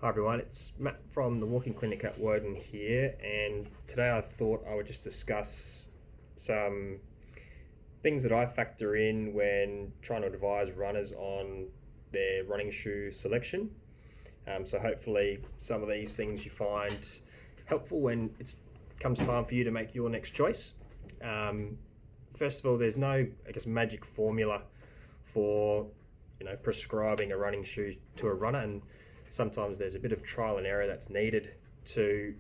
Hi everyone, it's Matt from the Walking Clinic at Woden here, and today I thought I would just discuss some things that I factor in when trying to advise runners on their running shoe selection. So hopefully some of these things you find helpful when it comes time for you to make your next choice. First of all, there's no, magic formula for prescribing a running shoe to a runner, and sometimes there's a bit of trial and error that's needed to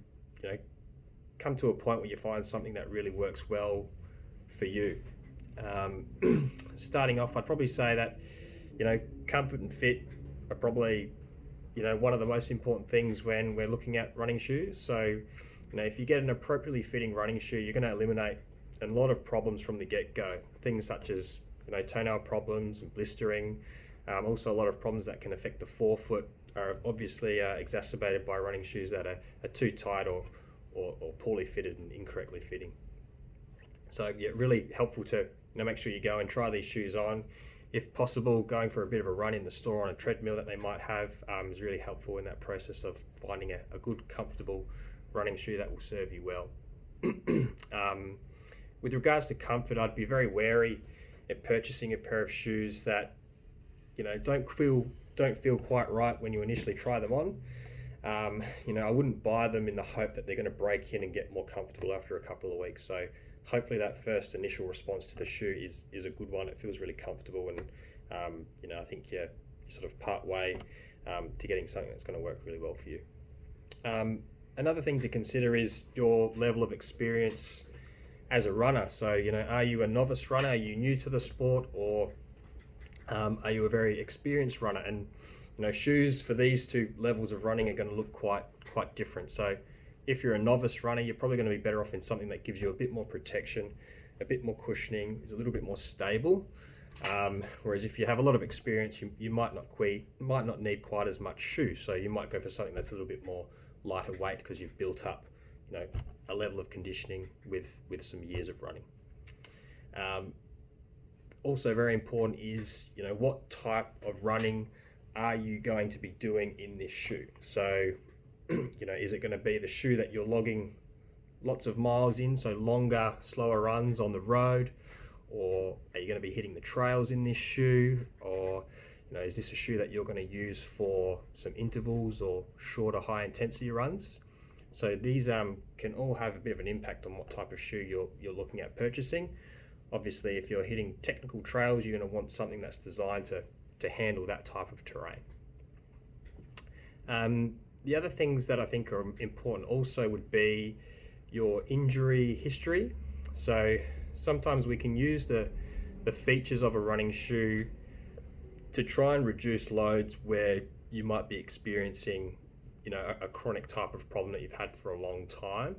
come to a point where you find something that really works well for you. Starting off, I'd probably say that comfort and fit are probably one of the most important things when we're looking at running shoes. So if you get an appropriately fitting running shoe, you're going to eliminate a lot of problems from the get-go, things such as toenail problems and blistering. Also a lot of problems that can affect the forefoot are obviously exacerbated by running shoes that are too tight or poorly fitted and incorrectly fitting. So yeah, really helpful to make sure you go and try these shoes on. If possible, going for a bit of a run in the store on a treadmill that they might have is really helpful in that process of finding a good, comfortable running shoe that will serve you well. With regards to comfort, I'd be very wary at purchasing a pair of shoes that don't feel quite right when you initially try them on. I wouldn't buy them in the hope that they're going to break in and get more comfortable after a couple of weeks. So hopefully that first initial response to the shoe is a good one. It feels really comfortable, and I think you're sort of part way to getting something that's going to work really well for you. Another thing to consider is your level of experience as a runner. So are you a novice runner? Are you new to the sport, or are you a very experienced runner? And shoes for these two levels of running are going to look quite different. So if you're a novice runner, you're probably going to be better off in something that gives you a bit more protection, a bit more cushioning, is a little bit more stable. Whereas if you have a lot of experience, you might not need quite as much shoe. So you might go for something that's a little bit more lighter weight because you've built up a level of conditioning with some years of running. Also very important is what type of running are you going to be doing in this shoe? So is it going to be the shoe that you're logging lots of miles in, so longer, slower runs on the road? Or are you going to be hitting the trails in this shoe? Or is this a shoe that you're going to use for some intervals or shorter, high intensity runs? So these can all have a bit of an impact on what type of shoe you're looking at purchasing. Obviously, if you're hitting technical trails, you're going to want something that's designed to handle that type of terrain. The other things that I think are important also would be your injury history. So sometimes we can use the features of a running shoe to try and reduce loads where you might be experiencing a chronic type of problem that you've had for a long time.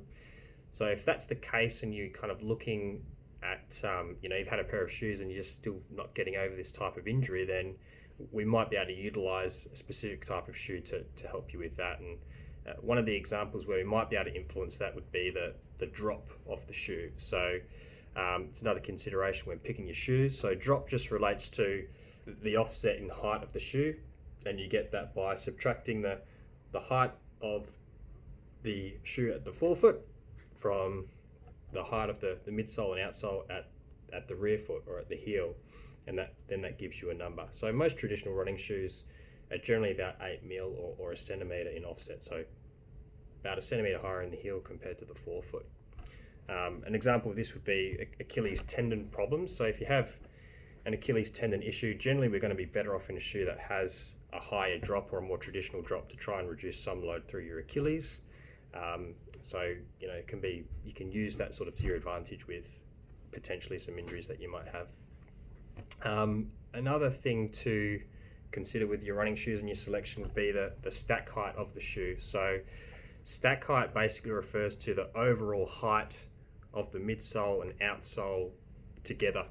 So if that's the case and you're kind of looking at you've had a pair of shoes and you're just still not getting over this type of injury, then we might be able to utilize a specific type of shoe to help you with that. And one of the examples where we might be able to influence that would be the drop of the shoe. So it's another consideration when picking your shoes. So drop just relates to the offset in height of the shoe, and you get that by subtracting the height of the shoe at the forefoot from the height of the midsole and outsole at the rear foot or at the heel, and that gives you a number. So most traditional running shoes are generally about 8 mil or a centimetre in offset, so about a centimetre higher in the heel compared to the forefoot. An example of this would be Achilles tendon problems. So if you have an Achilles tendon issue, generally we're going to be better off in a shoe that has a higher drop or a more traditional drop to try and reduce some load through your Achilles. So you can use that sort of to your advantage with potentially some injuries that you might have. Another thing to consider with your running shoes and your selection would be the stack height of the shoe. So stack height basically refers to the overall height of the midsole and outsole together.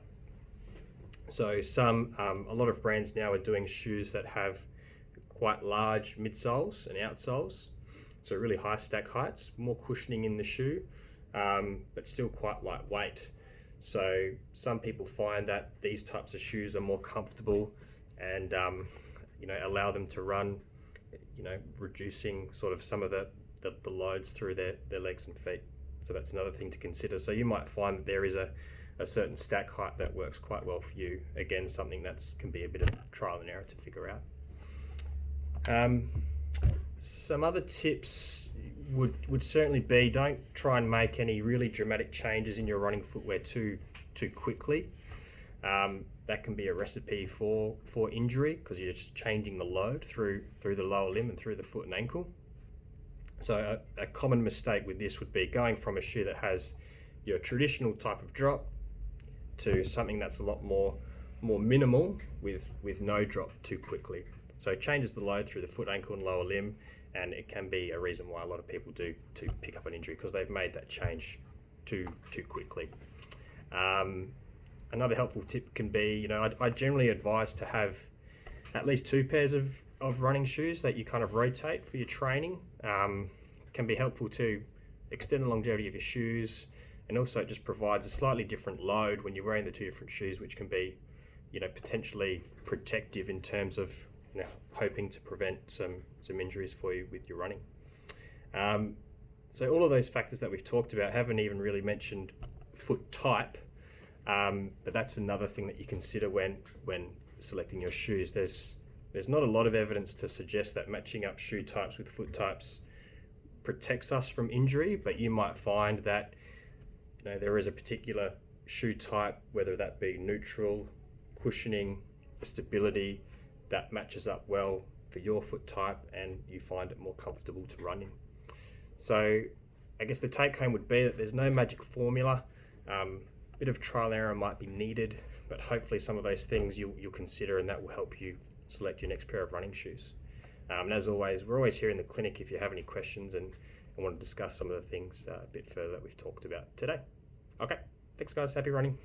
So a lot of brands now are doing shoes that have quite large midsoles and outsoles, so really high stack heights, more cushioning in the shoe, but still quite lightweight. So some people find that these types of shoes are more comfortable and allow them to run reducing sort of some of the loads through their legs and feet. So that's another thing to consider. So you might find that there is a certain stack height that works quite well for you. Again, something that can be a bit of trial and error to figure out. Some other tips would certainly be, don't try and make any really dramatic changes in your running footwear too quickly. That can be a recipe for injury, because you're just changing the load through the lower limb and through the foot and ankle. So a common mistake with this would be going from a shoe that has your traditional type of drop to something that's a lot more minimal with no drop too quickly. So it changes the load through the foot, ankle and lower limb, and it can be a reason why a lot of people do to pick up an injury, because they've made that change too quickly. Another helpful tip can be, I generally advise to have at least 2 pairs of running shoes that you kind of rotate for your training. Can be helpful to extend the longevity of your shoes, and also it just provides a slightly different load when you're wearing the 2 different shoes, which can be, potentially protective in terms of, hoping to prevent some injuries for you with your running. So all of those factors that we've talked about, haven't even really mentioned foot type, but that's another thing that you consider when selecting your shoes. There's not a lot of evidence to suggest that matching up shoe types with foot types protects us from injury, but you might find that there is a particular shoe type, whether that be neutral, cushioning, stability, that matches up well for your foot type, and you find it more comfortable to run in. So I guess the take home would be that there's no magic formula. Bit of trial and error might be needed, but hopefully some of those things you'll consider, and that will help you select your next pair of running shoes. And as always, we're always here in the clinic if you have any questions and want to discuss some of the things a bit further that we've talked about today. Okay, thanks guys, happy running.